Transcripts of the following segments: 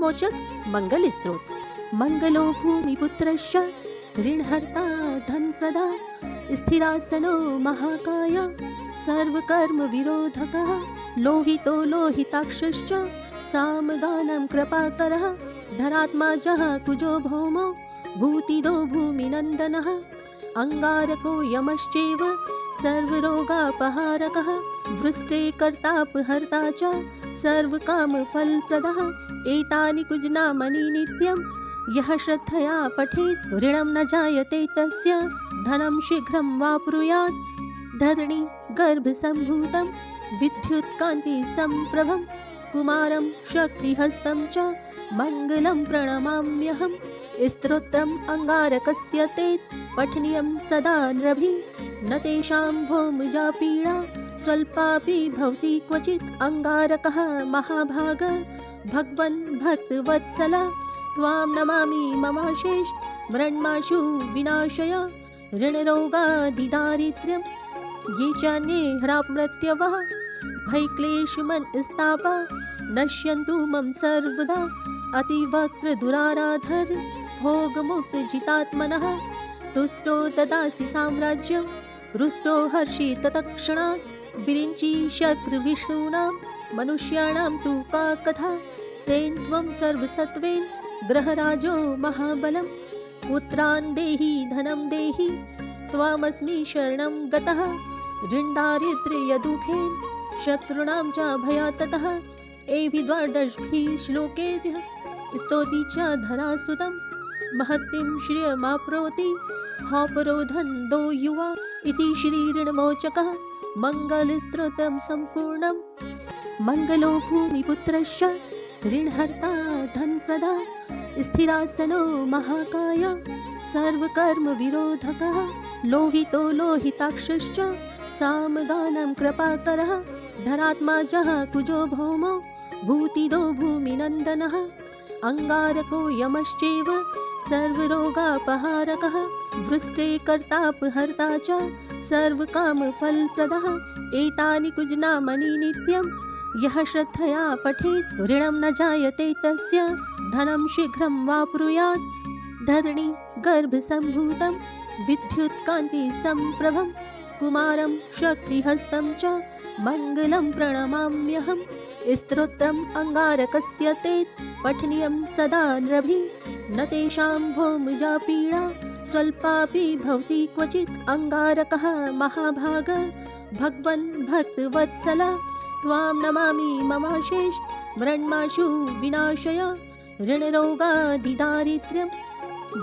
मोचक मंगल स्तोत्र। मंगलो भूमिपुत्रश्च ऋणहर्ता धनप्रदा स्थिरासनो महाकाय सर्वकर्म विरोधकः लोहितो लोहिताक्षश्च सामगानं कृपाकरः धरात्माजः कुजो भौमो भूतिदो भूमिनन्दनः अंगारको यमश्चैव सर्वरोगापहारकः वृष्टे कर्तापहर्ता च सर्वकामफलप्रदः एतानि कुजनामनि नित्यं यः श्रद्धया पठेत् ऋणं न जायते तस्य धनं शीघ्रं वाप्नुयात् धरणी गर्भसम्भूतं विद्युत्कान्तिसम्प्रभं कुमारं शक्तिहस्तं च मङ्गलं प्रणमाम्यहम्। स्तोत्रम् अंगारकस्य तेत् पठनीयं सदा नृभिः न तेषां भौमजा पीडा स्वल्पापि भवति क्वचित् अंगारकः महाभाग भगवन् भक्तवत्सला त्वां नमामि ममाशेष मृण्माशु विनाशय ऋणरोगादिदारिद्र्यं ये चान्ये ह्रामृत्यवः भयक्लेशमनस्तापा नश्यन्तु मम सर्वदा अतिवक्त्रदुराराधर भोगमुक्तजितात्मनः तुष्टो ददासि साम्राज्यं रुष्टो हर्षि तत्क्षणात् विरिञ्चि शक्रविष्णूनां मनुष्याणां तु का कथा तेन त्वं सर्वसत्त्वेन ग्रहराजो महाबलं पुत्रान् देहि धनं देहि त्वामस्मि शरणं गतः ऋणदारिद्र्यदुःखेन शत्रूणां च भयात् ततः एवि द्वादशभिः श्लोकैः स्तौति च धरासुतं महत्तिं श्रियमाप्नोति हापरोधन दो युवा इति श्रीऋणमोचकः मंगलस्तोत्रं सम्पूर्णम्। मंगलो भूमिपुत्रश्च ऋणहर्ता धनप्रदा स्थिरासनो महाकाय सर्वकर्म विरोधकः लोहितो लोहिताक्षश्च सामगानं कृपाकरः धरात्माजः कुजो भौमो भूतिदो भूमिनन्दनः अंगारको यमश्चैव सर्वरोगापहारकः वृष्टे कर्तापहर्ता च सर्वकामफलप्रदः एतानि कुजनामनि नित्यं यः श्रद्धया पठेत् ऋणं न जायते तस्य धनं शीघ्रं वाप्नुयात् धरणी गर्भसम्भूतं विद्युत्कान्तिसम्प्रभं कुमारं शक्तिहस्तं च मङ्गलं प्रणमाम्यहम्। स्तोत्रम् अंगारकस्य तेत् पठनीयं सदा नृभिः न तेषां भौमजा पीडा स्वल्पापि भवति क्वचित् अंगारकः महाभाग भगवन् भक्तवत्सला त्वां नमामि ममाशेष मृण्माशु विनाशय ऋणरोगादिदारिद्र्यं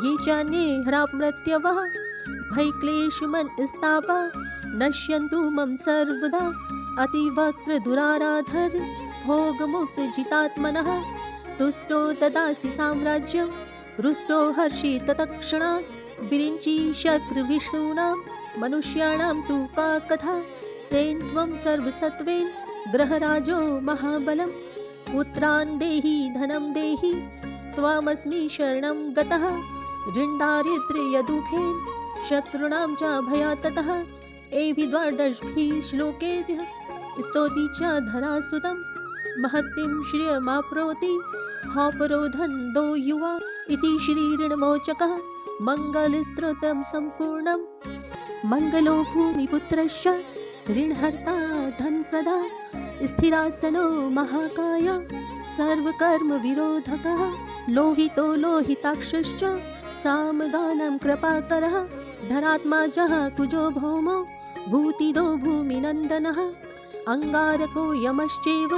ये चान्ये ह्रामृत्यवः भयक्लेशमनस्तापा नश्यन्तु मम सर्वदा अतिवक्त्रदुराराधर भोगमुक्तजितात्मनः तुष्टो ददासि साम्राज्यं रुष्टो हर्षि तत्क्षणात् विरिञ्चि शक्रविष्णूनां मनुष्याणां तु का कथा तेन त्वं सर्वसत्त्वेन ग्रहराजो महाबलं पुत्रान् देहि धनं देहि त्वामस्मि शरणं गतः ऋणदारिद्र्यदुःखेन शत्रूणां च भयात् ततः एवि द्वादशभिः श्लोकैः स्तौति च धरासुतं महत्तिं श्रियमाप्नोति हापरोधन दो युवा इति श्रीऋणमोचकः मंगलस्तोत्रं सम्पूर्णम्। मंगलो भूमिपुत्रश्च ऋणहर्ता धनप्रदा स्थिरासनो महाकाय सर्वकर्म विरोधकः लोहितो लोहिताक्षश्च सामगानं कृपाकरः धरात्माजः कुजो भौमो भूतिदो भूमिनन्दनः अंगारको यमश्चैव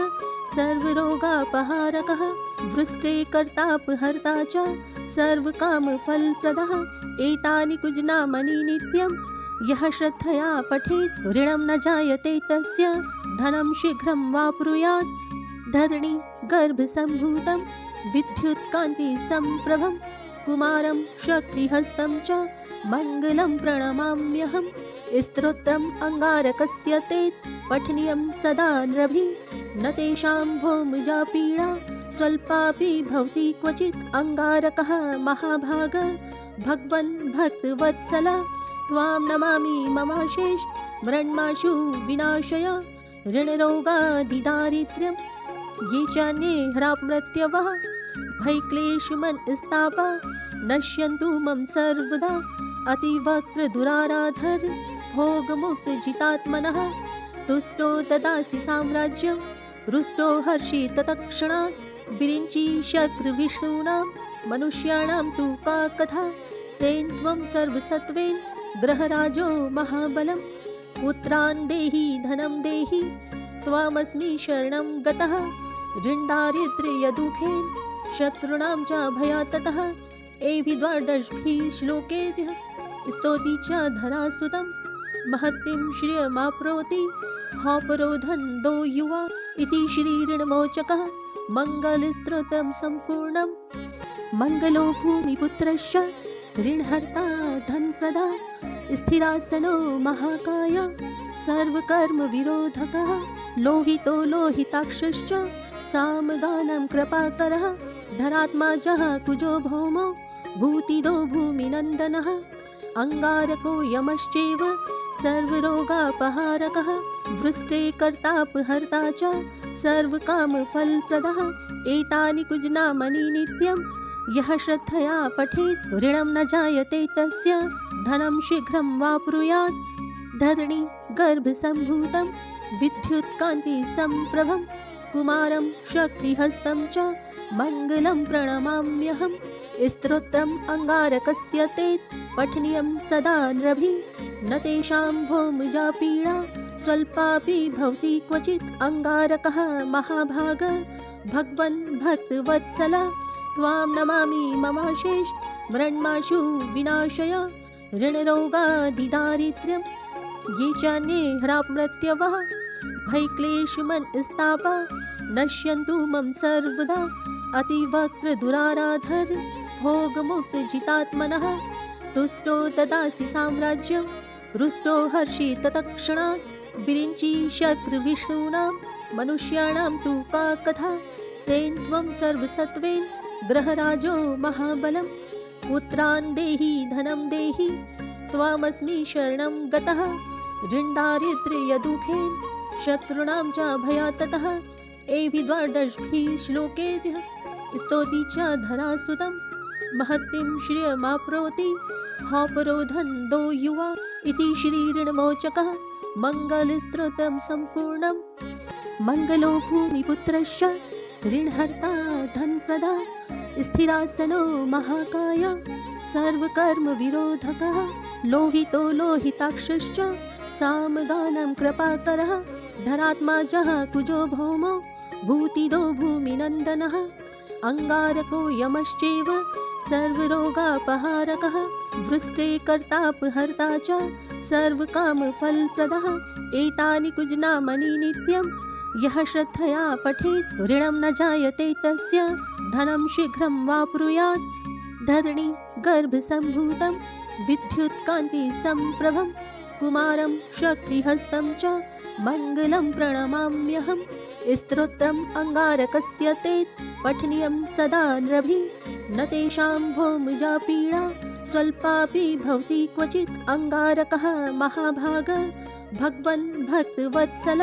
सर्वरोगापहारकः वृष्टे कर्तापहर्ता च सर्वकामफलप्रदः एतानि कुजनामनि नित्यं यः श्रद्धया पठेत् ऋणं न जायते तस्य धनं शीघ्रं वाप्नुयात् धरणी गर्भसम्भूतं विद्युत्कान्तिसम्प्रभं कुमारं शक्तिहस्तं च मङ्गलं प्रणमाम्यहम्। स्तोत्रम् अंगारकस्य तेत् पठनीयं सदा नृभिः न तेषां भौमजा पीडा स्वल्पापि भवति क्वचित् अंगारकः महाभाग भगवन् भक्तवत्सला त्वां नमामि ममाशेष मृण्माशु विनाशय ऋणरोगादिदारिद्र्यं ये चान्ये ह्रामृत्यवः भयक्लेशमनस्तापा नश्यन्तु मम सर्वदा अतिवक्त्रदुराराधर भोगमुक्तजितात्मनः तुष्टो ददासि साम्राज्यं रुष्टो हर्षि तत्क्षणात् विरिञ्चि शक्रविष्णूनां मनुष्याणां तु का कथा तेन त्वं सर्वसत्त्वेन ग्रहराजो महाबलं पुत्रान् देहि धनं देहि त्वामस्मि शरणं गतः ऋणदारिद्र्यदुःखेन शत्रूणां च भयात् ततः एभिः द्वादशभिः श्लोकैः स्तौति च धरासुतं महतीं श्रियमाप्नोति हापरोधन्दो युवा इति श्रीऋणमोचकः मङ्गलस्तोत्रं सम्पूर्णम्। मङ्गलो भूमिपुत्रश्च ऋणहर्ता धनप्रदा स्थिरासनो महाकाय सर्वकर्मविरोधकः लोहितो लोहिताक्षश्च सामगानं कृपाकरः धरात्माजः कुजो भौमो भूतिदो भूमिनन्दनः अङ्गारको यमश्चैव सर्वरोगापहारकः वृष्टे कर्तापहर्ता च सर्वकामफलप्रदः एतानि कुजनामनि नित्यं यः श्रद्धया पठेत् ऋणं न जायते तस्य धनं शीघ्रं वाप्नुयात् धरणी गर्भसम्भूतं विद्युत्कान्तिसम्प्रभं कुमारं शक्तिहस्तं च मङ्गलं प्रणमाम्यहम् स्तोत्रम् अङ्गारकस्य ते पठनीयं सदा नृभिः न तेषां भौमजा पीडा स्वल्पापि भवति क्वचित् अङ्गारकः महाभाग भगवन् भक्तवत्सल त्वां नमामि ममाशेष मृण्माशु विनाशय ऋणरोगादिदारिद्र्यं ये चान्ये ह्रामृत्यवः भयक्लेशमनस्तापा नश्यन्तु मम सर्वदा अतिवक्त्रदुराराधर भोगमुक्तजितात्मनः तुष्टो ददासि साम्राज्यं रुष्टो हर्षि तत्क्षणात् विरिञ्चि शक्रविष्णूनां मनुष्याणां तु का कथा तेन त्वं सर्वसत्त्वेन ग्रहराजो महाबलं पुत्रान् देहि धनं देहि त्वामस्मि शरणं गतः ऋणदारिद्र्यदुःखेन शत्रूणां च भयात् ततः एभिः द्वादशभिः श्लोकैः स्तौति च धरासुतं महतीं श्रियमाप्नोति हापरोधन्दो युवा इति श्रीऋणमोचकः मङ्गलस्तोत्रं सम्पूर्णम्। मङ्गलो भूमिपुत्रश्च ऋणहर्ता धनप्रदा स्थिरासनो महाकाय सर्वकर्मविरोधकः लोहितो लोहिताक्षश्च सामगानं कृपाकरः धरात्माजः कुजो भौमो भूतिदो भूमिनन्दनः अङ्गारको यमश्चैव सर्वरोगापहारकः वृष्टे कर्तापहर्ता च सर्वकामफलप्रदः एतानि कुजनामनि नित्यं यः श्रद्धया पठेत् ऋणं न जायते तस्य धनं शीघ्रं वाप्नुयात् धरणी गर्भसम्भूतं विद्युत्कान्तिसम्प्रभं कुमारं शक्तिहस्तं च मङ्गलं प्रणमाम्यहम् स्तोत्रम् अङ्गारकस्य ते पठनीयं सदा नृभिः न तेषां भौमजा पीडा स्वल्पापि भवति क्वचित् अङ्गारकः महाभाग भगवन् भक्तवत्सल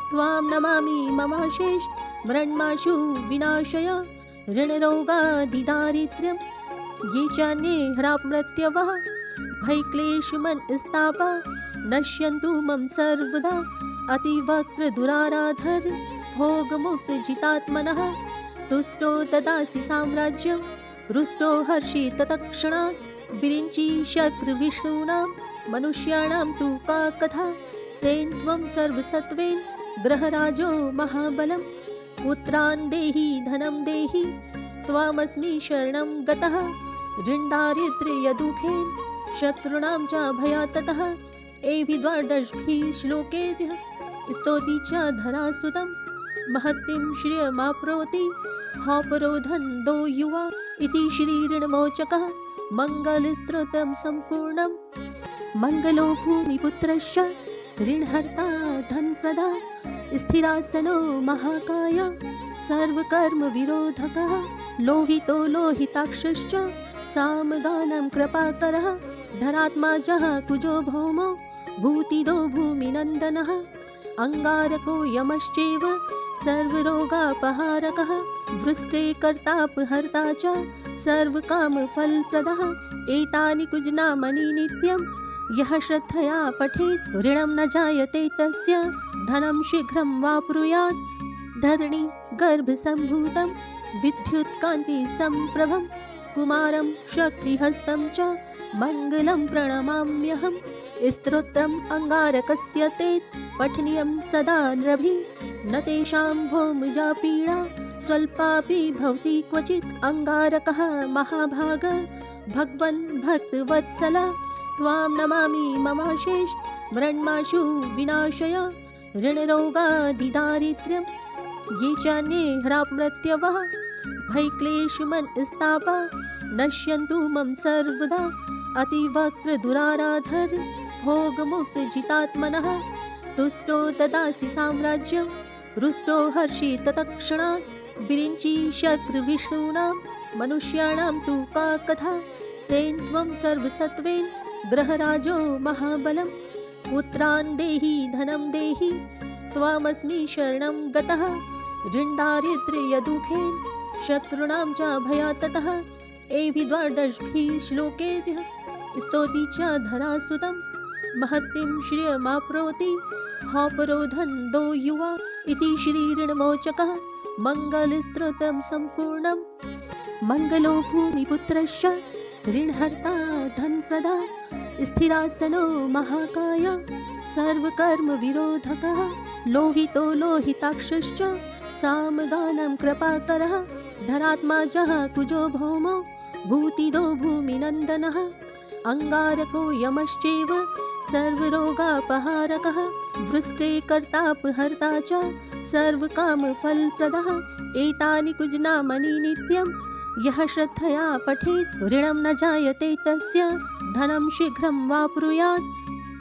त्वां नमामि ममाशेष मृण्माशु विनाशय ऋणरोगादिदारिद्र्यं ये चान्ये ह्रामृत्यवः भयक्लेशमनस्तापा नश्यन्तु मम सर्वदा अतिवक्त्रदुराराधर भोगमुक्तजितात्मनः तुष्टो ददासि साम्राज्यं रुष्टो हर्षि तत्क्षणात् विरिञ्चि शक्रविष्णूनां मनुष्याणां तु का कथा तेन त्वं सर्वसत्त्वेन ग्रहराजो महाबलं पुत्रान् देहि धनं देहि त्वामस्मि शरणं गतः ऋणदारिद्र्यदुःखेन शत्रूणां च भयात् ततः एभिः द्वादशभिः श्लोकैः स्तौति च धरासुतं महतीं श्रियमाप्नोति हापरोधन्दो युवा इति श्रीऋणमोचकः मङ्गलस्तोत्रं सम्पूर्णम्। मङ्गलो भूमिपुत्रश्च ऋणहर्ता धनप्रदा स्थिरासनो महाकाय सर्वकर्मविरोधकः लोहितो लोहिताक्षश्च सामगानं कृपाकरः धरात्माजः कुजो भौमो भूतिदो भूमिनन्दनः अङ्गारको यमश्चैव सर्वरोगापहारकः वृष्टे कर्तापहर्ता च सर्वकामफलप्रदः एतानि कुजनामनि नित्यं यः श्रद्धया पठेत् ऋणं न जायते तस्य धनं शीघ्रं वाप्नुयात् धरणी गर्भसम्भूतं विद्युत्कान्तिसम्प्रभं कुमारं शक्तिहस्तं च मङ्गलं प्रणमाम्यहम् स्तोत्रम् अङ्गारकस्य ते पठनीयं सदा नृभिः न तेषां भौमजा पीडा स्वल्पापि भवति क्वचित् अङ्गारकः महाभाग भगवन् भक्तवत्सल त्वां नमामि ममाशेष मृण्माशु विनाशय ऋणरोगादिदारिद्र्यं ये चान्ये हरामृत्यवः भयक्लेशमनस्तापा नश्यन्तु मम सर्वदा अतिवक्त्रदुराराधर भोगमुक्तजितात्मनः तुष्टो ददासि साम्राज्यं रुष्टो हर्षित तत्क्षणात् विरिञ्चि शक्रविष्णूनां मनुष्याणां तु का कथा तेन त्वं सर्वसत्त्वेन ग्रहराजो महाबलं पुत्रान् देहि धनं देहि त्वामस्मि शरणं गतः ऋणदारिद्र्यदुःखेन शत्रूणां च भयात्ततः एभिः द्वादशभिः श्लोकैः स्तौति च धरासुतं महतीं श्रियमाप्नोति हापरोधन्दो युवा इति श्रीऋणमोचकः मङ्गलस्तोत्रं सम्पूर्णं मङ्गलो भूमिपुत्रश्च ऋणहर्ता धनप्रदा स्थिरासनो महाकाय सर्वकर्मविरोधकः लोहितो लोहिताक्षश्च सामगानं कृपाकरः धरात्माजः कुजो भौमो भूतिदो भूमिनन्दनः अङ्गारको यमश्चैव सर्वरोगापहारकः वृष्टे कर्तापहर्ता च सर्वकामफलप्रदः एतानि कुजनामनि नित्यं यः श्रद्धया पठेत् ऋणं न जायते तस्य धनं शीघ्रं वाप्नुयात्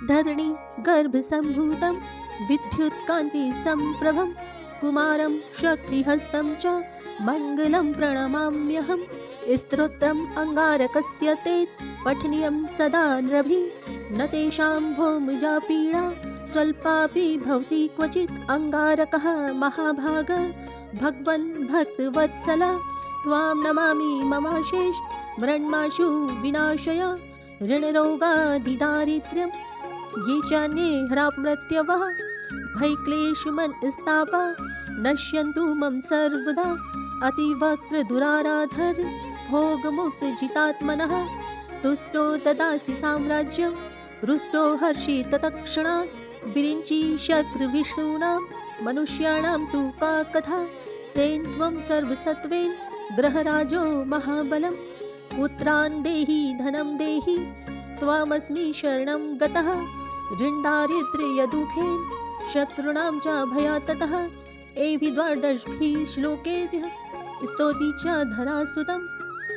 धरणी गर्भसम्भूतं विद्युत्कान्तिसम्प्रभं कुमारं शक्तिहस्तं च मङ्गलं प्रणमाम्यहम् स्तोत्रम् अङ्गारकस्य ते पठनीयं सदा नृभिः न तेषां भौमजा पीडा स्वल्पापि भवति क्वचित् अङ्गारकः महाभाग भगवन् भक्तवत्सल त्वां नमामि ममाशेष मृण्माशु विनाशय ऋणरोगादिदारिद्र्यं ये चान्ये हरामृत्यवः भयक्लेशमनस्तापा नश्यन्तु मम सर्वदा अतिवक्त्रदुराराधर भोगमुक्तजितात्मनः तुष्टो ददासि साम्राज्यं रुष्टो हर्षित तत्क्षणात् विरिञ्चि शक्रविष्णूनां मनुष्याणां तु का कथा तेन त्वं सर्वसत्त्वेन ग्रहराजो महाबलं पुत्रान् देहि धनं देहि त्वामस्मि शरणं गतः ऋणदारिद्र्यदुःखेन शत्रूणां च भयात्ततः एभिः द्वादशभिः श्लोकैः स्तौति च धरासुतं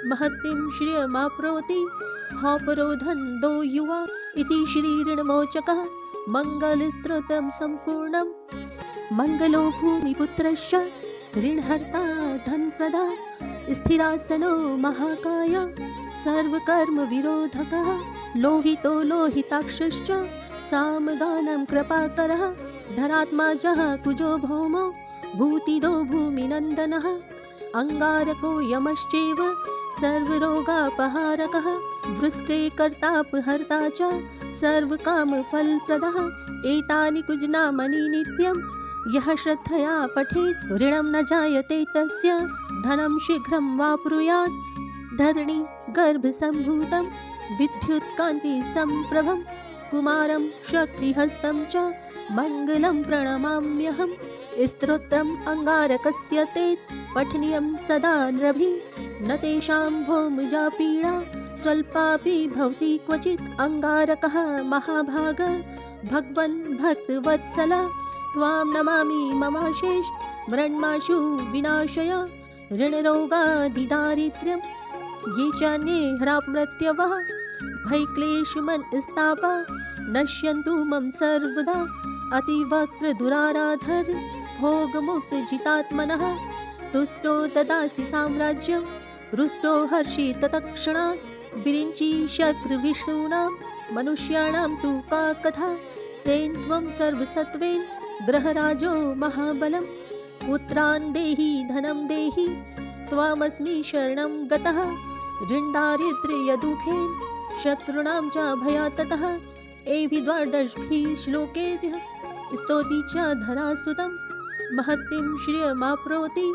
महतीं श्रियमाप्नोति हापरोधन्दो युवा इति श्रीऋणमोचकः मङ्गलस्तोत्रं सम्पूर्णं मङ्गलो भूमिपुत्रश्च ऋणहर्ता धनप्रदा स्थिरासनो महाकाय सर्वकर्मविरोधकः लोहितो लोहिताक्षश्च सामगानं कृपाकरः धरात्माजः कुजो भौमो भूतिदो भूमिनन्दनः अङ्गारको यमश्चैव सर्वरोगापहारकः वृष्टे कर्तापहर्ता च सर्वकामफलप्रदः एतानि कुजनामनि नित्यं यः श्रद्धया पठेत् ऋणं न जायते तस्य धनं शीघ्रं वाप्नुयात् धरणी गर्भसम्भूतं विद्युत्कान्तिसम्प्रभं कुमारं शक्तिहस्तं च मङ्गलं प्रणमाम्यहम् स्तोत्रम् अङ्गारकस्य ते पठनीयं सदा नृभिः न तेषां भौमजा पीडा स्वल्पापि भवति क्वचित् अङ्गारकः महाभाग भगवन् भक्तवत्सल त्वां नमामि ममाशेष मृण्माशु विनाशय ऋणरोगादिदारिद्र्यं ये चान्ये हरामृत्यवः भयक्लेशमनस्तापा नश्यन्तु मम सर्वदा अतिवक्त्रदुराराधर भोगमुक्तजितात्मनः तुष्टो ददासि साम्राज्यं रुष्टो हर्षित तत्क्षणात् विरिञ्चि शक्रविष्णूनां मनुष्याणां तु का कथा तेन त्वं सर्वसत्त्वेन ग्रहराजो महाबलं पुत्रान् देहि धनं देहि त्वामस्मि शरणं गतः ऋणदारिद्र्यदुःखेन शत्रूणां च भयात् ततः एभिः द्वादशभिः श्लोकैः स्तौति च धरासुतं महतीं श्रियमाप्नोति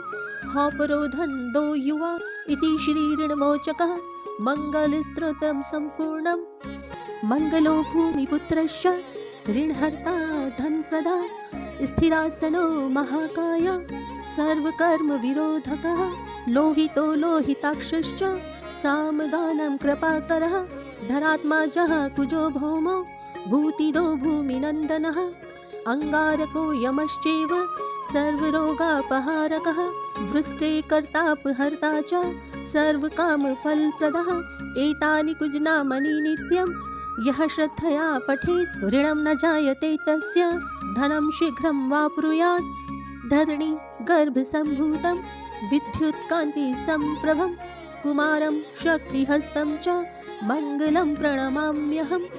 हापरोधन्दो युवा इति श्रीऋणमोचकः मङ्गलस्तोत्रं सम्पूर्णम्। मङ्गलो भूमिपुत्रस्य ऋणहर्ता धनप्रदा स्थिरासनो महाकाय सर्वकर्मविरोधकः लोहितो लोहिताक्षश्च सामगानं कृपाकरः धरात्माजः कुजो भौमो भूतिदो भूमिनन्दनः अङ्गारको यमश्चैव सर्वरोगापहारकः वृष्टे कर्तापहर्ता च सर्वकामफलप्रदः एतानि कुजनामनि नित्यं यः श्रद्धया पठेत् ऋणं न जायते तस्य धनं शीघ्रं वाप्नुयात् धरणी गर्भसम्भूतं विद्युत्कान्तिसम्प्रभं कुमारं शक्तिहस्तं च मङ्गलं प्रणमाम्यहम्।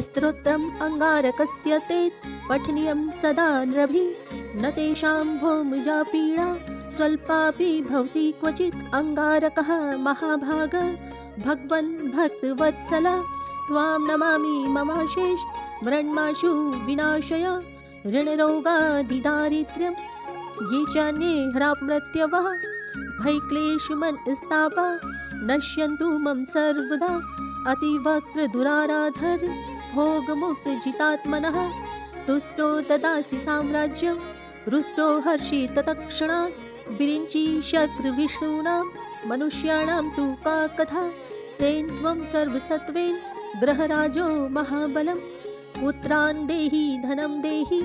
स्तोत्रम् अङ्गारकस्य तेत् पठनीयं सदा नृभिः न तेषां भौमजा पीडा स्वल्पापि भवति क्वचित् अङ्गारकः महाभाग भगवन् भक्तवत्सल त्वां नमामि ममाशेष मृण्माशु विनाशय ऋणरोगादिदारिद्र्यं ये चान्ये हरामृत्यवः भयक्लेशमनस्तापा नश्यन्तु मम सर्वदा अतिवक्त्रदुराराधर भोगमुक्तजितात्मनः तुष्टो ददासि साम्राज्यं रुष्टो हर्षित तत्क्षणात् विरिञ्चि शक्रविष्णूनां मनुष्याणां तु का कथा तेन त्वं सर्वसत्त्वेन ग्रहराजो महाबलं पुत्रान् देहि धनं देहि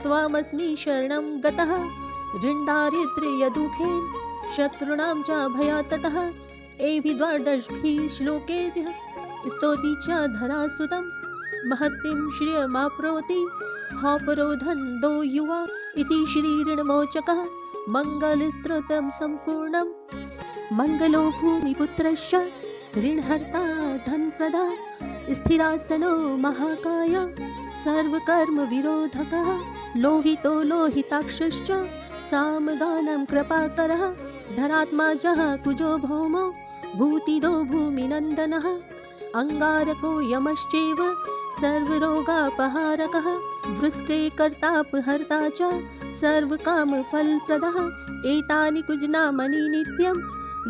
त्वामस्मि शरणं गतः ऋणदारिद्र्यदुःखेन शत्रूणां च भयात् ततः एभिः द्वादशभिः श्लोकैः स्तौति च धरासुतं महतीं श्रियमाप्नोति हापरोधन्दो युवा इति श्रीऋणमोचकः मङ्गलस्तोत्रं सम्पूर्णम्। मङ्गलो भूमिपुत्रस्य ऋणहर्ता धनप्रदा स्थिरासनो महाकाय सर्वकर्मविरोधकः लोहितो लोहिताक्षश्च सामगानं कृपाकरः धरात्माजः कुजो भौमो भूतिदो भूमिनन्दनः अङ्गारको यमश्चैव सर्वरोगापहारकः वृष्टे कर्तापहर्ता च सर्वकामफलप्रदः एतानि कुजनामनि नित्यं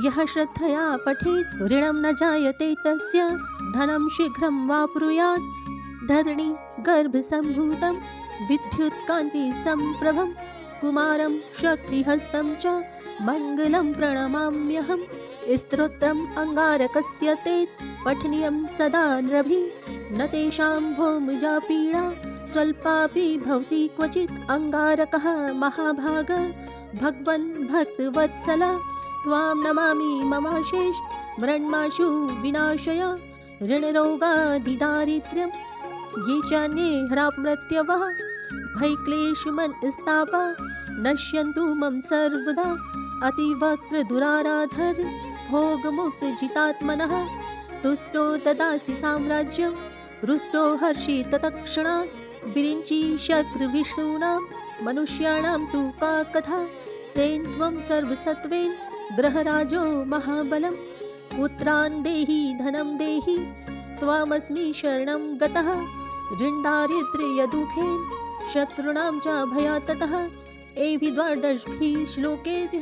यः श्रद्धया पठेत् ऋणं न जायते तस्य धनं शीघ्रं वाप्नुयात् धरणी गर्भसम्भूतं विद्युत्कान्तिसम्प्रभं कुमारं शक्तिहस्तं च मङ्गलं प्रणमाम्यहम्। स्तोत्रम् अङ्गारकस्य तेत् पठनीयं सदा नृभिः न तेषां भौमजा पीडा स्वल्पापि भवति क्वचित् अङ्गारकः महाभाग भगवन् भक्तवत्सल त्वां नमामि ममाशेष मृण्माशु विनाशय ऋणरोगादिदारिद्र्यं ये चान्ये हरामृत्यवः भयक्लेशमनस्तापा नश्यन्तु मम सर्वदा अतिवक्त्रदुराराधर भोगमुक्तजितात्मनः तुष्टो ददासि साम्राज्यं रुष्टो हर्षित तत्क्षणात् विरिञ्चि शक्रविष्णूनां मनुष्याणां तु का कथा तेन त्वं सर्वसत्त्वेन ग्रहराजो महाबलं पुत्रान् देहि धनं देहि त्वामस्मि शरणं गतः ऋणदारिद्र्यदुःखेन शत्रूणां च भयात् ततः एभिः द्वादशभिः श्लोकैः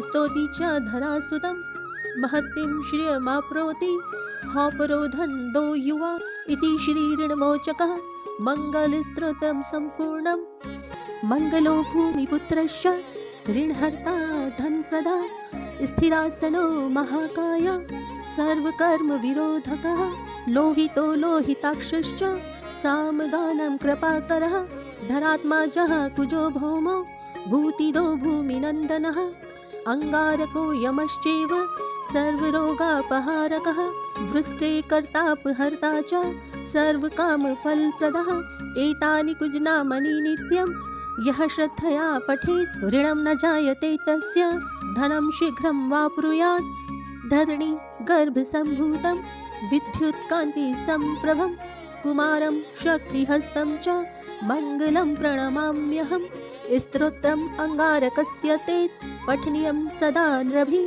स्तौति च धरासुतं महतीं श्रियमाप्नोति हापरोधन्दो युवा इति श्रीऋणमोचकः मङ्गलस्तोत्रं सम्पूर्णम्। मङ्गलो भूमिपुत्रस्य ऋणहर्ता धनप्रदा स्थिरासनो महाकाय सर्वकर्मविरोधकः लोहितो लोहिताक्षश्च सामगानं कृपाकरः धरात्माजः कुजो भौमो भूतिदो भूमिनन्दनः अङ्गारको यमश्चैव सर्वरोगापहारकः वृष्टे कर्तापहर्ता च सर्वकामफलप्रदः एतानि कुजनामनि नित्यं यः श्रद्धया पठेत् ऋणं न जायते तस्य धनं शीघ्रं वाप्नुयात् धरणी गर्भसम्भूतं विद्युत्कान्तिसम्प्रभं कुमारं शक्तिहस्तं च मङ्गलं प्रणमाम्यहम्। स्तोत्रम् अङ्गारकस्य ते पठनीयं सदा नृभिः।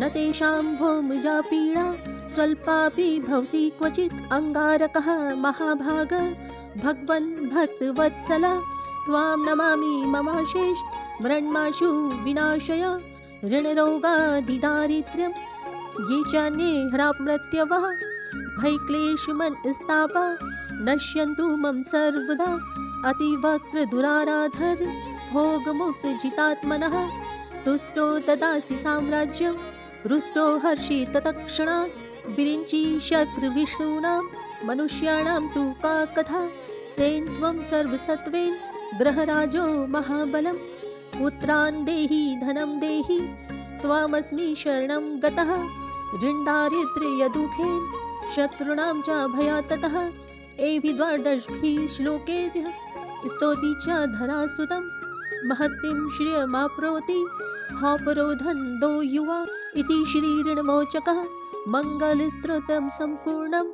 न तेषां भौमजा पीडा स्वल्पापि भवति क्वचित्। अङ्गारकः महाभाग भगवन् भक्तवत्सला त्वां नमामि ममाशेष मृण्माशु विनाशय ऋणरोगादिदारिद्र्यं ये चान्ये हरामृत्यवः भयक्लेशमनस्तापा नश्यन्तु मम सर्वदा अतिवक्त्रदुराराधर भोगमुक्तजितात्मनः तुष्टो ददासि साम्राज्यं रुष्टो हर्षि तत्क्षणात् विरिञ्चि शक्रविष्णूनां मनुष्याणां तु का कथा तेन त्वं सर्वसत्त्वेन ग्रहराजो महाबलं पुत्रान् देहि धनं देहि त्वामस्मि शरणं गतः ऋणदारिद्र्यदुःखेन शत्रूणां च भयात् ततः एभिः द्वादशभिः श्लोकैः स्तौति च धरासुतं महतीं श्रियमाप्नोति हापरोधन्दो युवा इति श्रीऋणमोचकः मङ्गलस्तोत्रं सम्पूर्णम्।